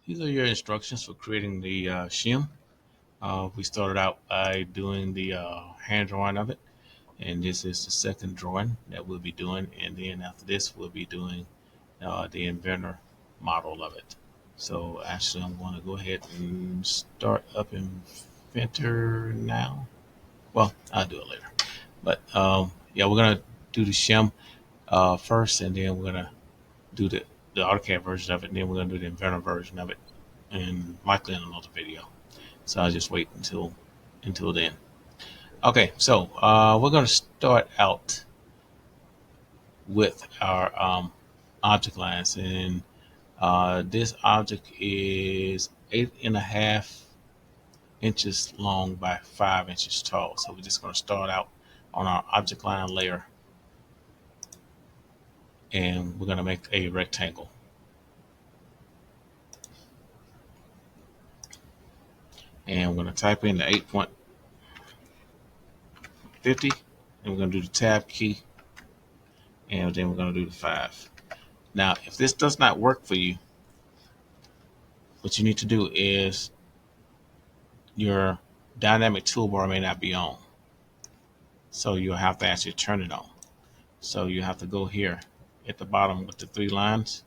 These are your instructions for creating the shim. We started out by doing the hand drawing of it, and this is the second drawing that we'll be doing. And then after this, we'll be doing the inventor model of it. So actually, I'm going to go ahead and start up Inventor now. Well, I'll do it later. But yeah, we're going to do the shim first, and then we're going to do the Autocad version of it, and then we're going to do the inventor version of it, and likely in another video. So I'll just wait until then. Okay, so we're going to start out with our object lines, and this object is 8.5 inches long by 5 inches tall. So we're just going to start out on our object line layer, and we're going to make a rectangle. And we're going to type in the 8.50, and we're going to do the tab key, and then we're going to do the 5. Now, if this does not work for you, what you need to do is your dynamic toolbar may not be on. So you'll have to actually turn it on. So you have to go here at the bottom with the 3 lines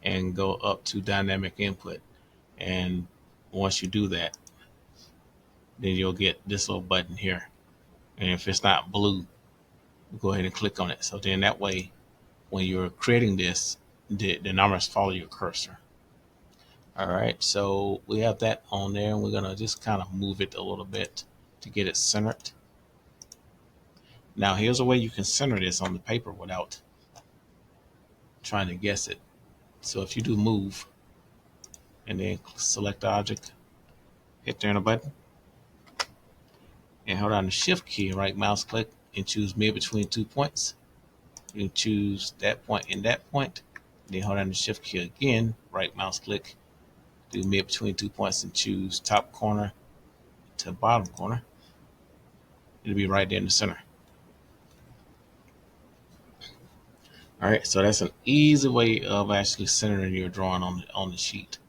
and go up to dynamic input. And once you do that, then you'll get this little button here. And if it's not blue, go ahead and click on it. So then that way, when you're creating this, the numbers follow your cursor. All right, so we have that on there, and we're gonna just kind of move it a little bit to get it centered. Now here's a way you can center this on the paper without trying to guess it. So if you do move and then select the object, hit the enter button, and hold down the shift key, right mouse click, and choose mid between 2 points. You can choose that point and that point. Then hold down the shift key again, right mouse click, do mid between 2 points, and choose top corner to bottom corner. It'll be right there in the center. All right, so that's an easy way of actually centering your drawing on the sheet.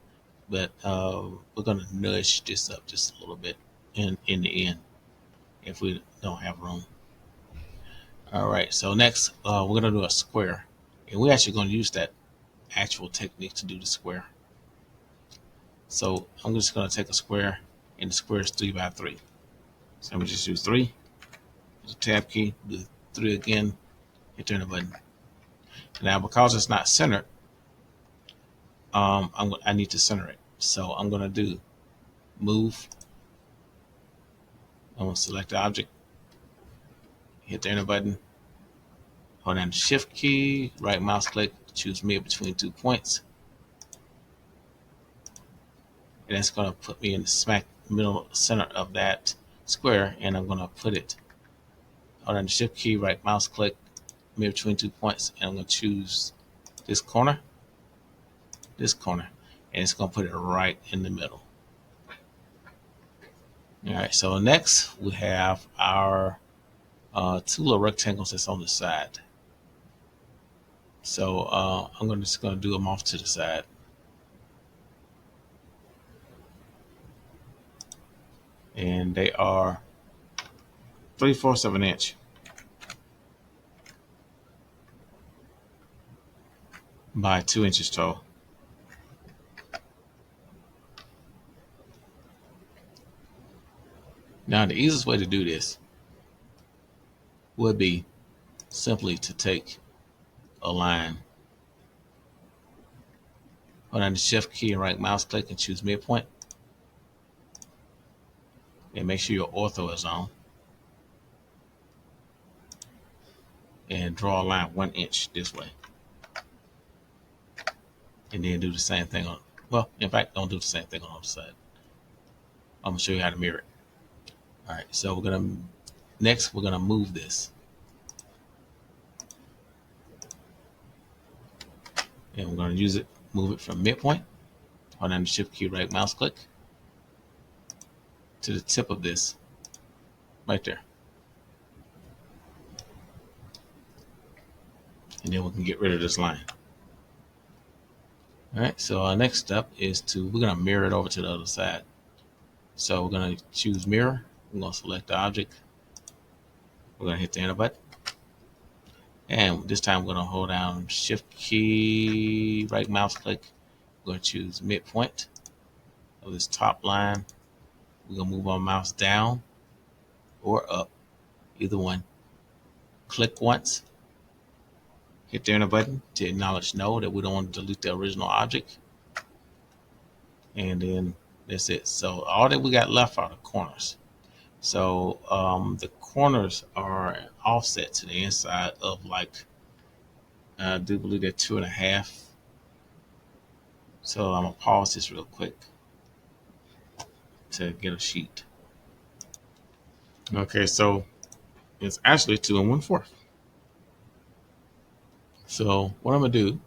But we're gonna nudge this up just a little bit in the end if we don't have room. All right, so next we're gonna do a square, and we're actually gonna use that actual technique to do the square. So I'm just gonna take a square, and the square is 3 by 3. So I'm gonna just use 3, use the tab key, do 3 again, hit the enter button. Now because it's not centered, I need to center it. So I'm gonna do move. I'm gonna select the object, hit the enter button, hold down the shift key, right mouse click, choose mid between 2 points. And that's gonna put me in the smack middle center of that square, and I'm gonna put it, hold down the shift key, right mouse click, mid between 2 points, and I'm gonna choose this corner, and it's gonna put it right in the middle. All right, so next we have our 2 little rectangles that's on the side. So I'm just gonna do them off to the side. And they are 3/4 of an inch by 2 inches tall. Now the easiest way to do this would be simply to take a line, hold down the shift key and right mouse click and choose midpoint, and make sure your ortho is on, and draw a line 1 inch this way, and then do the same thing on, well, in fact, don't do the same thing on the other side. I'm gonna show you how to mirror it. All right, so we're gonna move this, and we're gonna move it from midpoint, hold down the shift key, right mouse click, to the tip of this, right there. And then we can get rid of this line. All right, so our next step is we're going to mirror it over to the other side. So we're going to choose mirror. We're going to select the object. We're going to hit the enter button. And this time we're going to hold down shift key, right mouse click. We're going to choose midpoint of this top line. We're going to move our mouse down or up, either one. Click once, hit the enter button to acknowledge no, that we don't want to delete the original object. And then that's it. So all that we got left are the corners. So the corners are offset to the inside of like, I do believe they're 2.5. So I'm gonna pause this real quick to get a sheet. Okay, so it's actually 2 1/4. So what I'm gonna do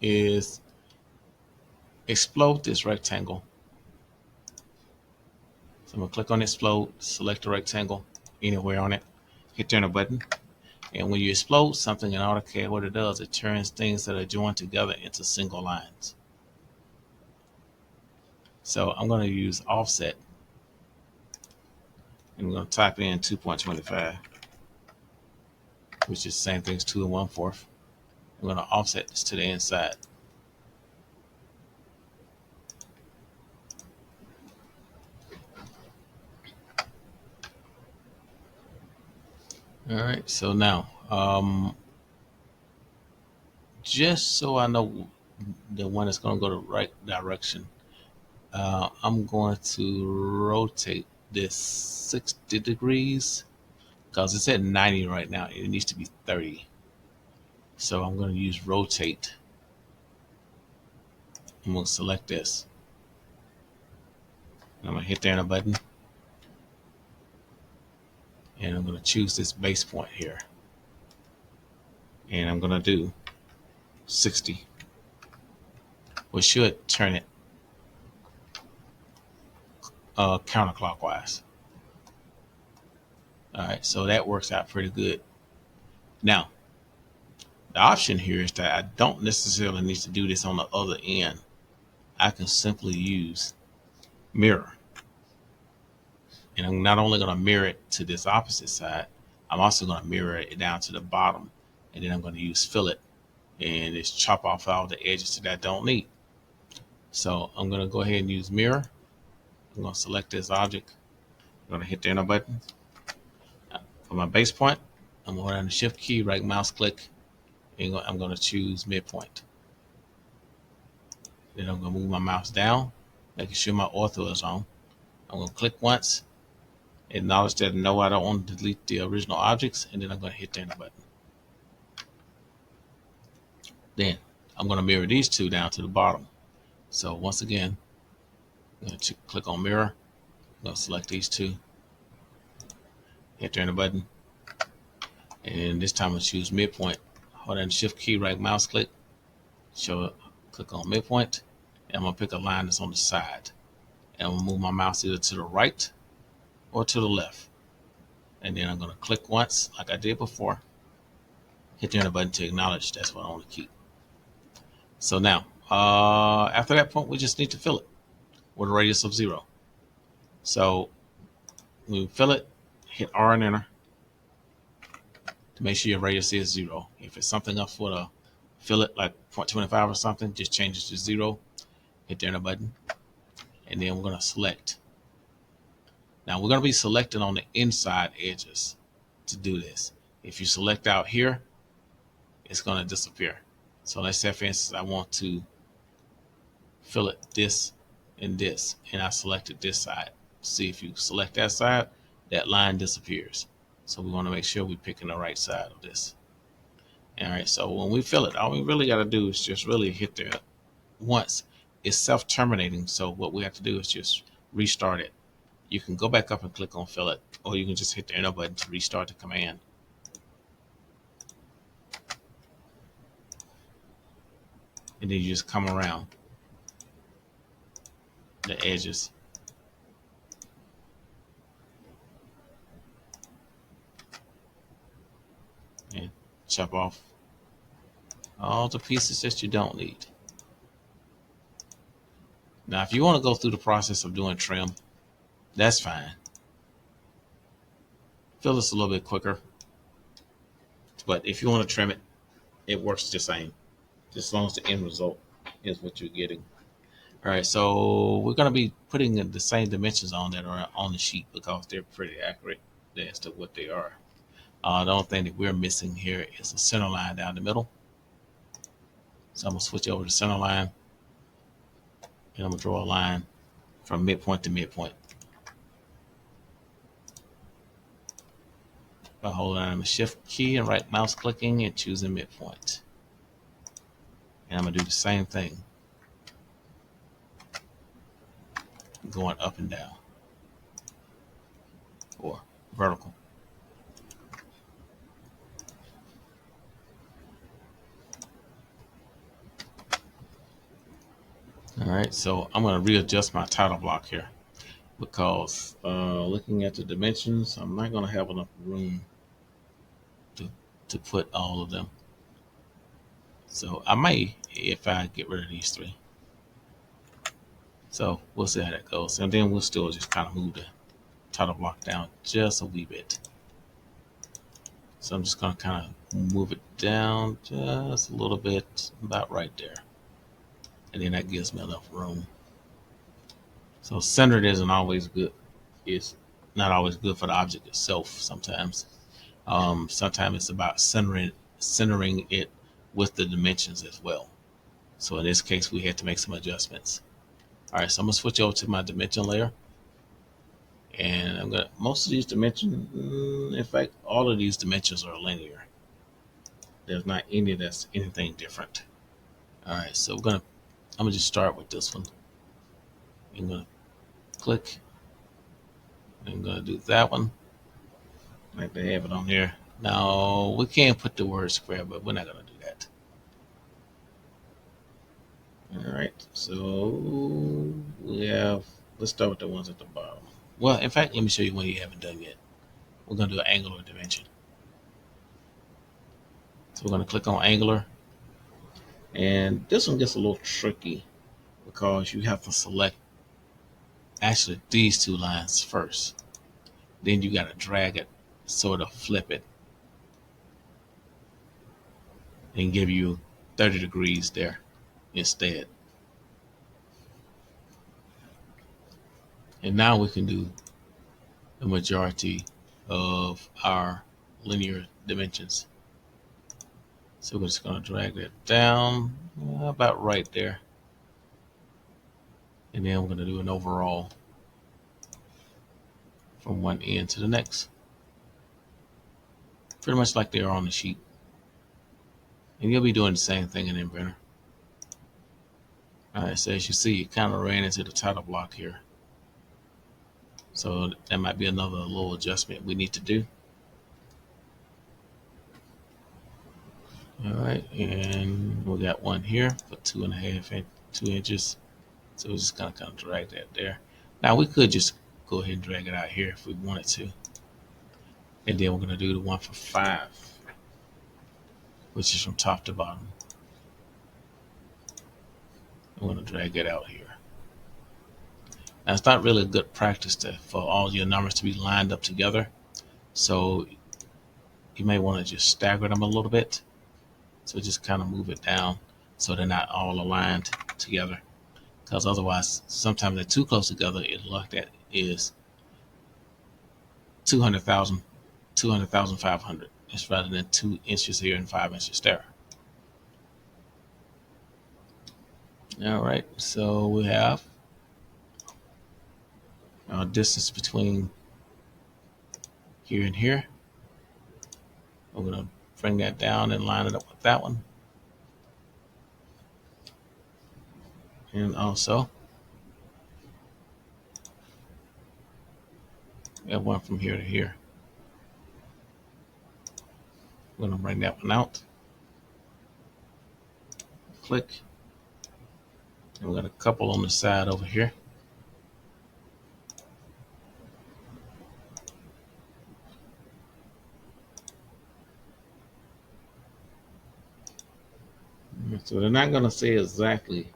is explode this rectangle. So I'm gonna click on explode, select the rectangle anywhere on it, hit the enter button. And when you explode something in Autocad, what it does, it turns things that are joined together into single lines. So I'm going to use offset, and I'm going to type in 2.25, which is the same thing as 2 1/4. I'm going to offset this to the inside. All right, so now, just so I know the one that's going to go the right direction, I'm going to rotate this 60 degrees because it's at 90 right now. It needs to be 30. So I'm going to use rotate. I'm going to select this. I'm going to hit the enter button. And I'm going to choose this base point here. And I'm going to do 60, which should turn it counterclockwise. All right, so that works out pretty good. Now, the option here is that I don't necessarily need to do this on the other end. I can simply use mirror. And I'm not only going to mirror it to this opposite side, I'm also going to mirror it down to the bottom. And then I'm going to use fillet and just chop off all the edges that I don't need. So I'm going to go ahead and use mirror. I'm going to select this object. I'm going to hit the enter button. For my base point, I'm going to hold down the shift key, right mouse click, and I'm going to choose midpoint. Then I'm going to move my mouse down, making sure my ortho is on. I'm going to click once, acknowledge that no, I don't want to delete the original objects, and then I'm going to hit the enter button. Then I'm going to mirror these two down to the bottom. So once again, I'm going to click on mirror. I'm going to select these two, hit the enter button, and this time I'm going to choose midpoint. Hold down the shift key, right mouse click, click on midpoint, and I'm going to pick a line that's on the side. And I'm going to move my mouse either to the right or to the left. And then I'm going to click once, like I did before, hit the enter button to acknowledge that's what I want to keep. So now, after that point, we just need to fill it with a radius of 0. So when we fill it, hit R and enter to make sure your radius is 0. If it's something else with a fill it like 0.25 or something, just change it to 0, hit the enter button, and then we're going to select. Now we're going to be selecting on the inside edges to do this. If you select out here, it's going to disappear. So let's say, for instance, I want to fill it this and this, and I selected this side. See, if you select that side, that line disappears. So we want to make sure we're picking the right side of this. All right, so when we fill it, all we really got to do is just really hit there once. It's self-terminating, so what we have to do is just restart it. You can go back up and click on fill it, or you can just hit the enter button to restart the command. And then you just come around the edges. And chop off all the pieces that you don't need. Now, if you want to go through the process of doing trim, that's fine. Feel this a little bit quicker. But if you want to trim it, it works the same. Just as long as the end result is what you're getting. All right, so we're going to be putting the same dimensions on that are on the sheet because they're pretty accurate as to what they are. The only thing that we're missing here is a center line down the middle. So I'm going to switch over to center line, and I'm going to draw a line from midpoint to midpoint by holding down the shift key and right mouse clicking and choosing midpoint. And I'm going to do the same thing, going up and down or vertical. All right, so I'm going to readjust my title block here because looking at the dimensions, I'm not going to have enough room to put all of them. So I may, if I get rid of these three. So we'll see how that goes. And then we'll still just kind of move the title block down just a wee bit. So I'm just going to kind of move it down just a little bit, about right there. And then that gives me enough room. So centered isn't always good. It's not always good for the object itself sometimes. Sometimes it's about centering it with the dimensions as well. So in this case, we had to make some adjustments. All right, so I'm gonna switch over to my dimension layer. And I'm gonna, most of these dimensions, in fact, all of these dimensions are linear. There's not any that's anything different. All right, so I'm gonna just start with this one. I'm gonna click. I'm gonna do that one. Like they have it on here. Now we can put the word square, but we're not gonna do that. All right, so we have. Let's start with the ones at the bottom. Well, in fact, let me show you one you haven't done yet. We're gonna do an angular dimension. So we're gonna click on angular, and this one gets a little tricky because you have to select actually these two lines first. Then you gotta drag it, sort of flip it, and give you 30 degrees there instead. And now we can do the majority of our linear dimensions. So we're just going to drag that down about right there. And then we're going to do an overall from one end to the next. Pretty much like they are on the sheet. And you'll be doing the same thing in Inventor. All right, so as you see, it kind of ran into the title block here. So that might be another little adjustment we need to do. All right, and we got one here for 2.5 2 inches. So we're just gonna kind of drag that there. Now we could just go ahead and drag it out here if we wanted to. And then we're gonna do the one for 5, which is from top to bottom. I'm gonna drag it out here. Now it's not really good practice for all your numbers to be lined up together. So you may want to just stagger them a little bit. So just kind of move it down so they're not all aligned together. Because otherwise, sometimes they're too close together. It looked at is 200,000, 200,500. It's rather than 2 inches here and 5 inches there. All right, so we have our distance between here and here. We're going to bring that down and line it up with that one. And also, we have one from here to here. We're going to bring that one out. Click. And we're going to couple on the side over here. So they're not going to say exactly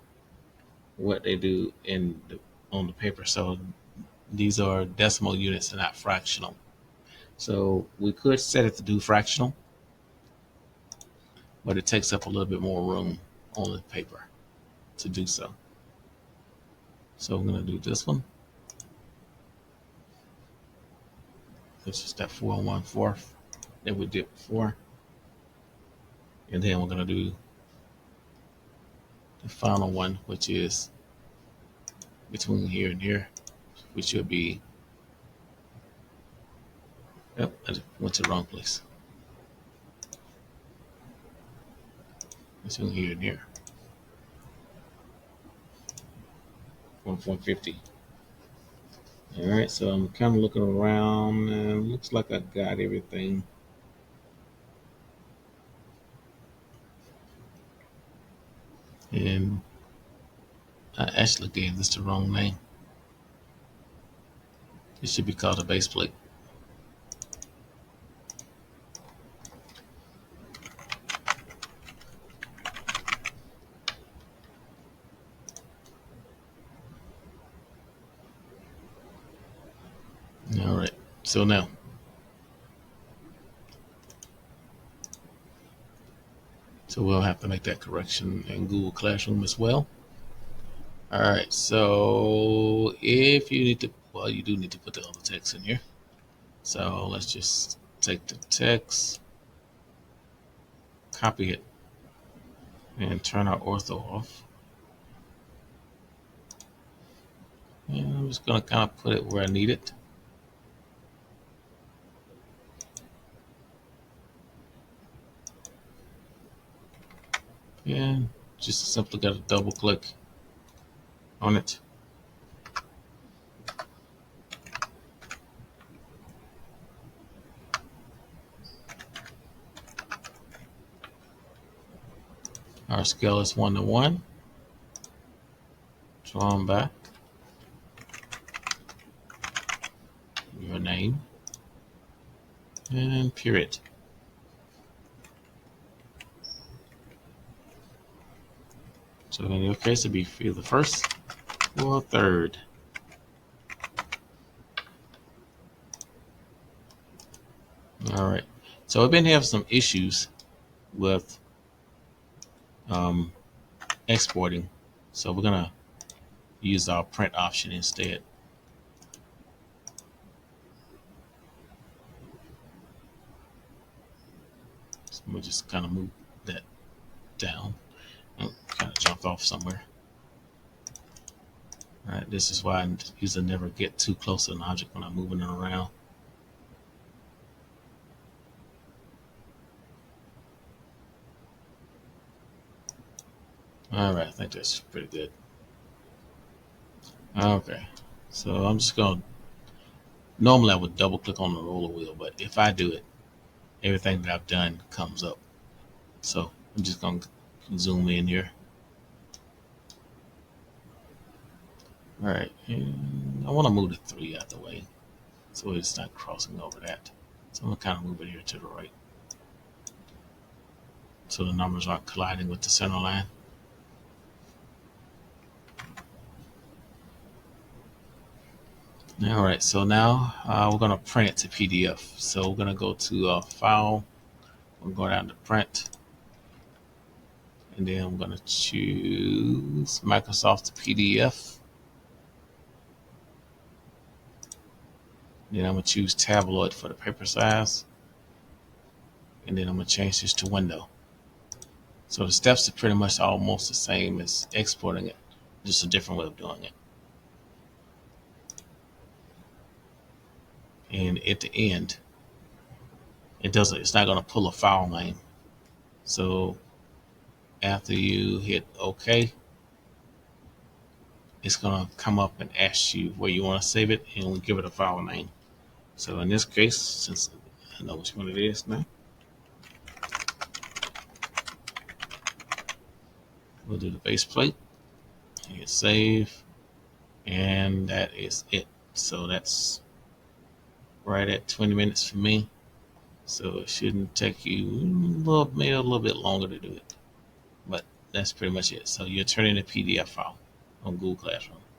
what they do on the paper. So these are decimal units and not fractional. So we could set it to do fractional, but it takes up a little bit more room on the paper to do so. So I'm going to do this one. This is that 4 1/4 that we did before. And then we're going to do the final one, which is between here and here, which should be, yep, I went to the wrong place. Between here and here, 1.50. All right, so I'm kind of looking around and looks like I got everything. And I actually gave this the wrong name. It should be called a base plate. All right, so now, so we'll have to make that correction in Google Classroom as well. All right, so if you need to, well, you do need to put the other text in here. So let's just take the text, copy it, and turn our ortho off. And I'm just going to kind of put it where I need it. And just simply got to double click on it. Our scale is 1 to 1. Drawn back. Your name. And period. So in your case, it'd be either first or third. All right. So I've been having some issues with exporting. So we're going to use our print option instead. So we'll just kind of move that down. Oh, kind of jumped off somewhere. All right, this is why I usually never get too close to an object when I'm moving it around. All right, I think that's pretty good. Okay, so I'm just going to, normally I would double click on the roller wheel, but if I do it, everything that I've done comes up. So I'm just going to zoom in here. All right, and I want to move the 3 out the way so it's not crossing over that. So I'm going to kind of move it here to the right so the numbers aren't colliding with the center line. All right, so now we're going to print it to PDF. So we're going to go to File. We'll go down to Print. And then I'm going to choose Microsoft PDF. Then I'm going to choose Tabloid for the paper size. And then I'm going to change this to Window. So the steps are pretty much almost the same as exporting it, just a different way of doing it. And at the end, it's not going to pull a file name. So after you hit OK, it's going to come up and ask you where you want to save it, and we'll give it a file name. So in this case, since I know which one it is now, we'll do the base plate, hit save, and that is it. So that's right at 20 minutes for me. So it shouldn't take you maybe a little bit longer to do it. But that's pretty much it. So you're turning a PDF file. on Google Classroom.